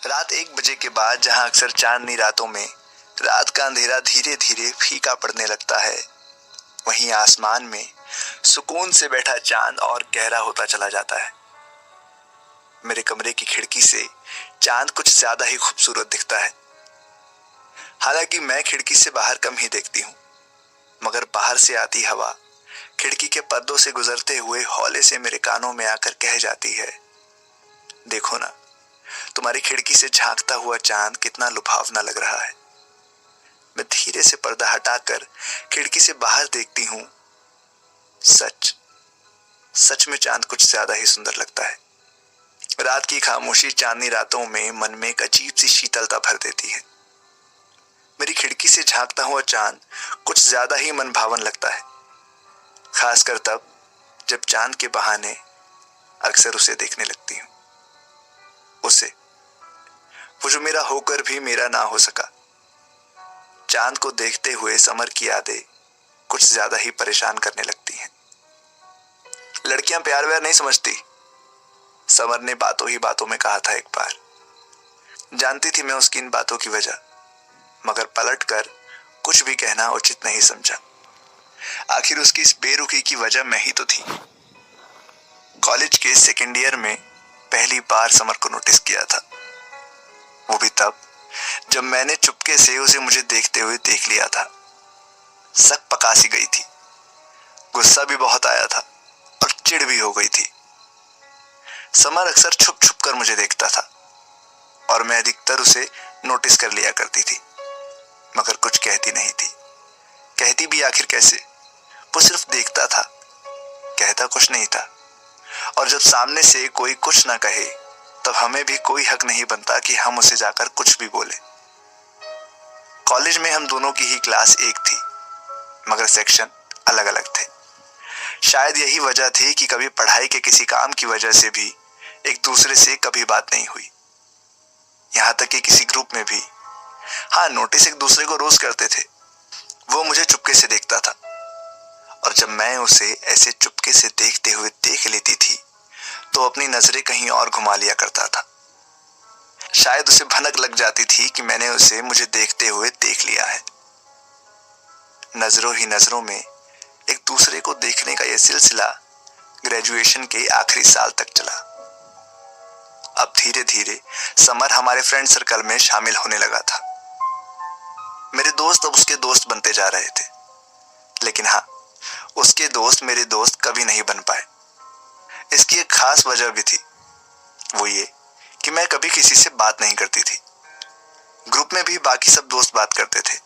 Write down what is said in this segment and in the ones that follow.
रात 1 बजे के बाद जहां अक्सर चांदनी रातों में रात का अंधेरा धीरे धीरे फीका पड़ने लगता है, वहीं आसमान में सुकून से बैठा चांद और गहरा होता चला जाता है। मेरे कमरे की खिड़की से चांद कुछ ज्यादा ही खूबसूरत दिखता है। हालांकि मैं खिड़की से बाहर कम ही देखती हूँ, मगर बाहर से आती हवा खिड़की के पर्दों से गुजरते हुए हौले से मेरे कानों में आकर कह जाती है, देखो ना, तुम्हारी खिड़की से झांकता हुआ चांद कितना लुभावना लग रहा है। मैं धीरे से पर्दा हटाकर खिड़की से बाहर देखती हूँ। सच सच में चांद कुछ ज्यादा ही सुंदर लगता है। रात की खामोशी चांदनी रातों में मन में एक अजीब सी शीतलता भर देती है। मेरी खिड़की से झांकता हुआ चांद कुछ ज्यादा ही मन भावन लगता है, खासकर तब जब चांद के बहाने अक्सर उसे देखने लगती हूँ। उसे, वो जो मेरा होकर भी मेरा ना हो सका। चांद को देखते हुए समर की यादें कुछ ज्यादा ही परेशान करने लगती हैं। लड़कियां प्यार व्यार नहीं समझती, समर ने बातों ही बातों में कहा था एक बार। जानती थी मैं उसकी इन बातों की वजह, मगर पलटकर कुछ भी कहना उचित नहीं समझा। आखिर उसकी इस बेरुखी की वजह मैं ही तो थी। कॉलेज के सेकेंड ईयर में पहली बार समर को नोटिस किया था, वो भी तब जब मैंने चुपके से उसे मुझे देखते हुए देख लिया था। सक पका सी गई थी, गुस्सा भी बहुत आया था और चिढ़ भी हो गई थी। समर अक्सर छुप छुप कर मुझे देखता था और मैं अधिकतर उसे नोटिस कर लिया करती थी, मगर कुछ कहती नहीं थी। कहती भी आखिर कैसे, वो सिर्फ देखता था, कहता कुछ नहीं था। और जब सामने से कोई कुछ ना कहे, तब हमें भी कोई हक नहीं बनता कि हम उसे जाकर कुछ भी बोले। कॉलेज में हम दोनों की ही क्लास एक थी, मगर सेक्शन अलग अलग थे। शायद यही वजह थी कि कभी पढ़ाई के किसी काम की वजह से भी एक दूसरे से कभी बात नहीं हुई। यहाँ तक कि किसी ग्रुप में भी हाँ, नोटिस एक दूसरे को रोज करते थे। वो मुझे चुपके से देखता था और जब मैं उसे ऐसे चुपके से देखते हुए देख लेती थी तो अपनी नजरें कहीं और घुमा लिया करता था। शायद उसे भनक लग जाती थी कि मैंने उसे मुझे देखते हुए देख लिया है। नजरों ही नजरों में एक दूसरे को देखने का यह सिलसिला ग्रेजुएशन के आखिरी साल तक चला। अब धीरे धीरे समर हमारे फ्रेंड सर्कल में शामिल होने लगा था। मेरे दोस्त अब उसके दोस्त बनते जा रहे थे, लेकिन हाँ, उसके दोस्त मेरे दोस्त कभी नहीं बन पाए। इसकी एक खास वजह भी थी, वो ये कि मैं कभी किसी से बात नहीं करती थी। ग्रुप में भी बाकी सब दोस्त बात करते थे,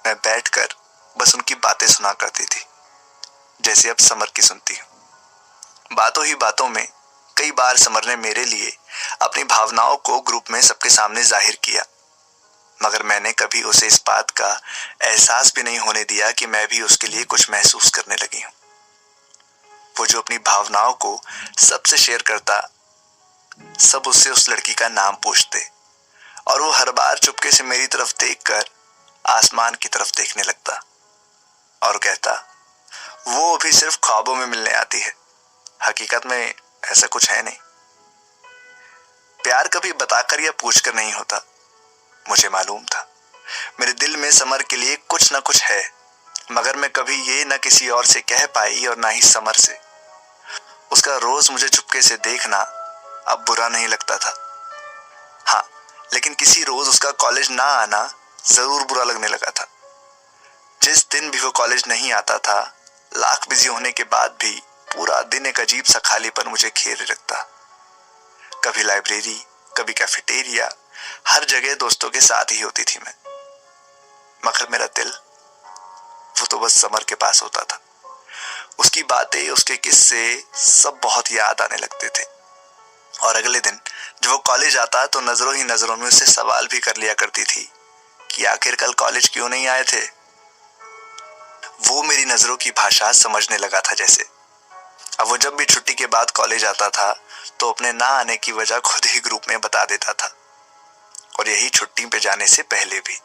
मैं बैठकर बस उनकी बातें सुना करती थी, जैसे अब समर की सुनती हूँ। बातों ही बातों में कई बार समर ने मेरे लिए अपनी भावनाओं को ग्रुप में सबके सामने जाहिर किया, मगर मैंने कभी उसे इस बात का एहसास भी नहीं होने दिया कि मैं भी उसके लिए कुछ महसूस करने लगी हूँ। वो जो अपनी भावनाओं को सबसे शेयर करता, सब उससे उस लड़की का नाम पूछते और वो हर बार चुपके से मेरी तरफ देखकर आसमान की तरफ देखने लगता और कहता, वो भी सिर्फ ख्वाबों में मिलने आती है, हकीकत में ऐसा कुछ है नहीं। प्यार कभी बताकर या पूछकर नहीं होता, मुझे मालूम था। मेरे दिल में समर के लिए कुछ ना कुछ है, मगर मैं कभी ये न किसी और से कह पाई और ना ही समर से। उसका रोज मुझे चुपके से देखना अब बुरा नहीं लगता था। हाँ, लेकिन किसी रोज उसका कॉलेज ना आना जरूर बुरा लगने लगा था। जिस दिन भी वो कॉलेज नहीं आता था, लाख बिजी होने के बाद भी पूरा दिन एक अजीब सा खालीपन मुझे घेरे रखता। कभी लाइब्रेरी, कभी कैफेटेरिया, हर जगह दोस्तों के साथ ही होती थी मैं, मगर मेरा दिल वो तो बस समर के पास होता था। उसकी बातें, उसके किस्से सब बहुत याद आने लगते थे। और अगले दिन जब वो कॉलेज आता तो नजरों ही नजरों में उससे सवाल भी कर लिया करती थी कि आखिर कल कॉलेज क्यों नहीं आए थे। वो मेरी नजरों की भाषा समझने लगा था जैसे। अब वो जब भी छुट्टी के बाद कॉलेज आता था तो अपने ना आने की वजह खुद ही ग्रुप में बता देता था, और यही छुट्टी पे जाने से पहले भी।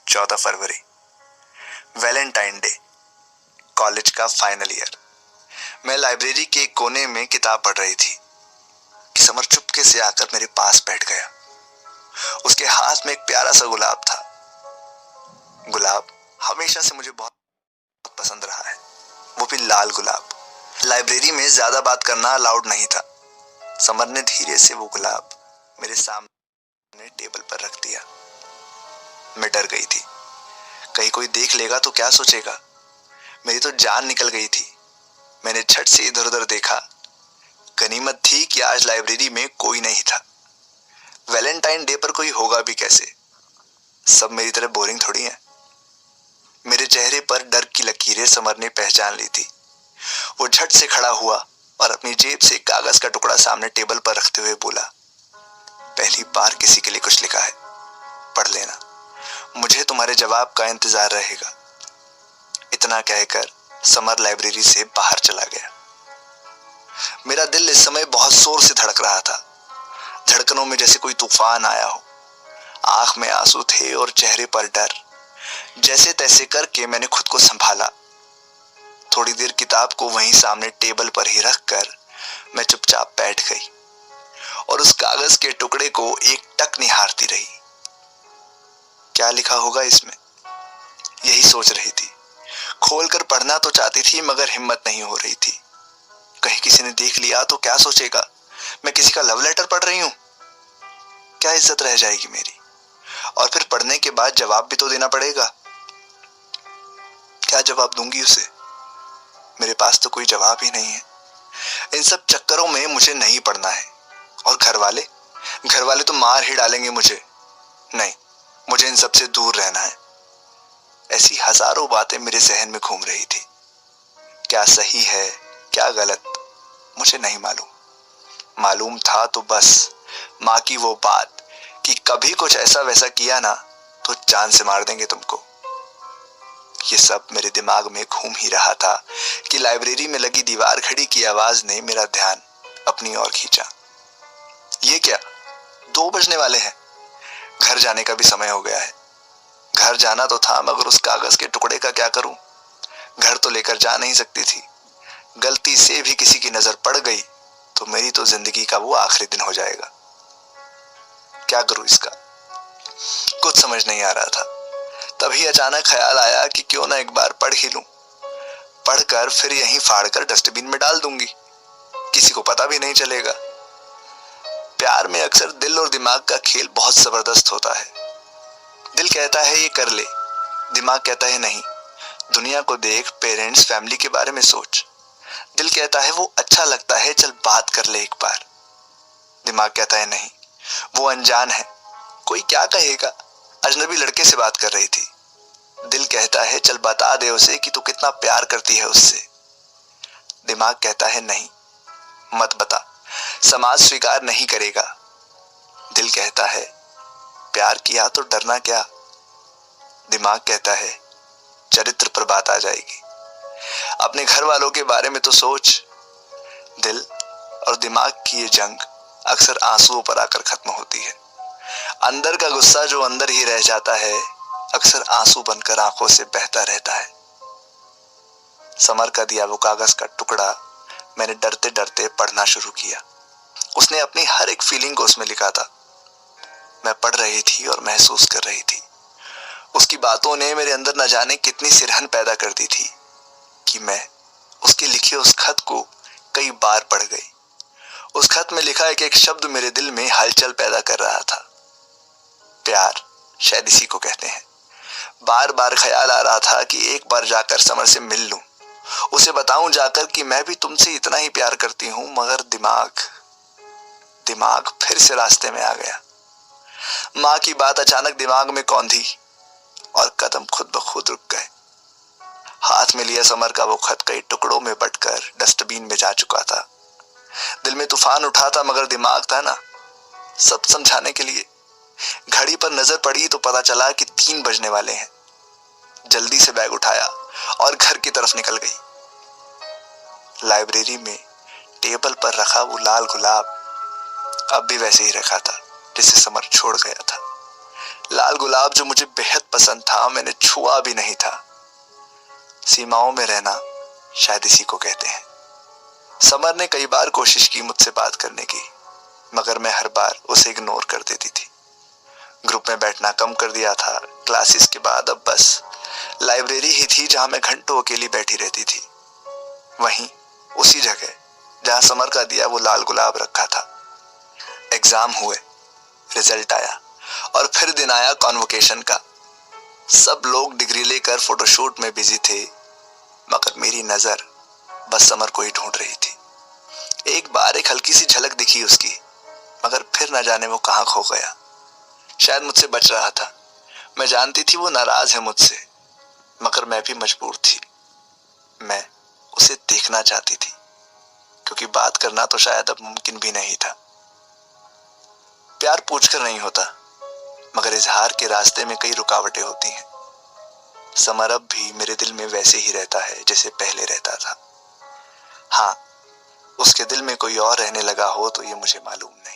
14 फरवरी, वैलेंटाइन डे, कॉलेज का फाइनल ईयर। मैं लाइब्रेरी के कोने में किताब पढ़ रही थी। कि समर चुपके से आकर मेरे पास बैठ गया। उसके हाथ में एक प्यारा सा गुलाब था। गुलाब हमेशा से मुझे बहुत पसंद रहा है, वो भी लाल गुलाब। लाइब्रेरी में ज्यादा बात करना अलाउड नहीं था। समर ने धीरे से वो गुलाब मेरे सामने टेबल पर रख दिया। मैं डर गई थी, कहीं कोई देख लेगा तो क्या सोचेगा। मेरी तो जान निकल गई थी। मैंने झट से इधर उधर देखा। गनीमत थी कि आज लाइब्रेरी में कोई नहीं था। वैलेंटाइन डे पर कोई होगा भी कैसे, सब मेरी तरह बोरिंग थोड़ी है। मेरे चेहरे पर डर की लकीरें समर ने पहचान ली थी। वो झट से खड़ा हुआ और अपनी जेब से कागज का टुकड़ा सामने टेबल पर रखते हुए बोला, पहली बार किसी के लिए कुछ लिखा है, पढ़ लेना, मुझे तुम्हारे जवाब का इंतजार रहेगा। इतना कहकर समर लाइब्रेरी से बाहर चला गया। मेरा दिल इस समय बहुत जोर से धड़क रहा था। धड़कनों में जैसे कोई तूफान आया हो। आंख में आंसू थे और चेहरे पर डर। जैसे तैसे करके मैंने खुद को संभाला। थोड़ी देर किताब को वहीं सामने टेबल पर ही रखकर मैं चुपचाप बैठ गई और उस कागज के टुकड़े को एक टक निहारती रही। क्या लिखा होगा इसमें, यही सोच रही थी। खोलकर पढ़ना तो चाहती थी मगर हिम्मत नहीं हो रही थी। कहीं किसी ने देख लिया तो क्या सोचेगा, मैं किसी का लव लेटर पढ़ रही हूं। क्या इज्जत रह जाएगी मेरी। और फिर पढ़ने के बाद जवाब भी तो देना पड़ेगा। क्या जवाब दूंगी उसे, मेरे पास तो कोई जवाब ही नहीं है। इन सब चक्करों में मुझे नहीं पढ़ना है। और घर वाले तो मार ही डालेंगे मुझे। नहीं, मुझे इन सब से दूर रहना है। ऐसी हजारों बातें मेरे जहन में घूम रही थी। क्या सही है क्या गलत मुझे नहीं मालूम। मालूम था तो बस माँ की वो बात कि कभी कुछ ऐसा वैसा किया ना तो जान से मार देंगे तुमको। ये सब मेरे दिमाग में घूम ही रहा था कि लाइब्रेरी में लगी दीवार घड़ी की आवाज ने मेरा ध्यान अपनी ओर खींचा। ये क्या, 2 बजने वाले हैं। घर जाने का भी समय हो गया है। घर जाना तो था मगर उस कागज के टुकड़े का क्या करूं। घर तो लेकर जा नहीं सकती थी। गलती से भी किसी की नजर पड़ गई तो मेरी तो जिंदगी का वो आखिरी दिन हो जाएगा। क्या करूं इसका, कुछ समझ नहीं आ रहा था। तभी अचानक ख्याल आया कि क्यों ना एक बार पढ़ ही लूं। पढ़कर फिर यहीं फाड़कर डस्टबिन में डाल दूंगी, किसी को पता भी नहीं चलेगा। प्यार में अक्सर दिल और दिमाग का खेल बहुत जबरदस्त होता है। दिल कहता है ये कर ले, दिमाग कहता है नहीं, दुनिया को देख, पेरेंट्स फैमिली के बारे में सोच। दिल कहता है वो अच्छा लगता है, चल बात कर ले एक बार। दिमाग कहता है नहीं, वो अनजान है, कोई क्या कहेगा, अजनबी लड़के से बात कर रही थी। दिल कहता है चल बता दे उसे कि तू कितना प्यार करती है उससे। दिमाग कहता है नहीं, मत बता, समाज स्वीकार नहीं करेगा। दिल कहता है प्यार किया तो डरना क्या। दिमाग कहता है चरित्र पर बात आ जाएगी, अपने घर वालों के बारे में तो सोच। दिल और दिमाग की ये जंग अक्सर आंसुओं पर आकर खत्म होती है। अंदर का गुस्सा जो अंदर ही रह जाता है अक्सर आंसू बनकर आंखों से बहता रहता है। समर का दिया वो कागज का टुकड़ा मैंने डरते डरते पढ़ना शुरू किया। उसने अपनी हर एक फीलिंग को उसमें लिखा था। मैं पढ़ रही थी और महसूस कर रही थी। उसकी बातों ने मेरे अंदर न जाने कितनी सिरहन पैदा कर दी थी कि मैं उसके लिखे उस खत को कई बार पढ़ गई। उस खत में लिखा एक एक शब्द मेरे दिल में हलचल पैदा कर रहा था। प्यार शायद इसी को कहते हैं। बार बार ख्याल आ रहा था कि एक बार जाकर समर से मिल लूं, उसे बताऊं जाकर कि मैं भी तुमसे इतना ही प्यार करती हूं। मगर दिमाग फिर से रास्ते में आ गया। माँ की बात अचानक दिमाग में कौंधी और कदम खुद ब खुद रुक गए। हाथ में लिया समर का वो खत कई टुकड़ों में बंटकर डस्टबिन में जा चुका था। दिल में तूफान उठा था मगर दिमाग था ना सब समझाने के लिए। घड़ी पर नजर पड़ी तो पता चला कि 3 बजने वाले हैं। जल्दी से बैग उठाया और घर की तरफ निकल गई। लाइब्रेरी में टेबल पर रखा वो लाल गुलाब अब भी वैसे ही रखा था जिसे समर छोड़ गया था। लाल गुलाब जो मुझे बेहद पसंद था, मैंने छुआ भी नहीं था। सीमाओं में रहना शायद इसी को कहते हैं। समर ने कई बार कोशिश की मुझसे बात करने की मगर मैं हर बार उसे इग्नोर कर देती थी। ग्रुप में बैठना कम कर दिया था। क्लासेस के बाद अब बस लाइब्रेरी ही थी जहां मैं घंटों अकेली बैठी रहती थी। वहीं उसी जगह जहां समर का दिया वो लाल गुलाब रखा था। एग्जाम हुए, रिजल्ट आया और फिर दिन आया कॉन्वोकेशन का। सब लोग डिग्री लेकर फोटोशूट में बिजी थे, मगर मेरी नजर बस समर को ही ढूंढ रही थी। एक बार एक हल्की सी झलक दिखी उसकी, मगर फिर न जाने वो कहां खो गया। शायद मुझसे बच रहा था। मैं जानती थी वो नाराज है मुझसे, मगर मैं भी मजबूर थी। मैं उसे देखना चाहती थी, क्योंकि बात करना तो शायद अब मुमकिन भी नहीं था। प्यार पूछकर नहीं होता, मगर इजहार के रास्ते में कई रुकावटें होती हैं। समर अब भी मेरे दिल में वैसे ही रहता है जैसे पहले रहता था। हाँ, उसके दिल में कोई और रहने लगा हो तो ये मुझे मालूम नहीं।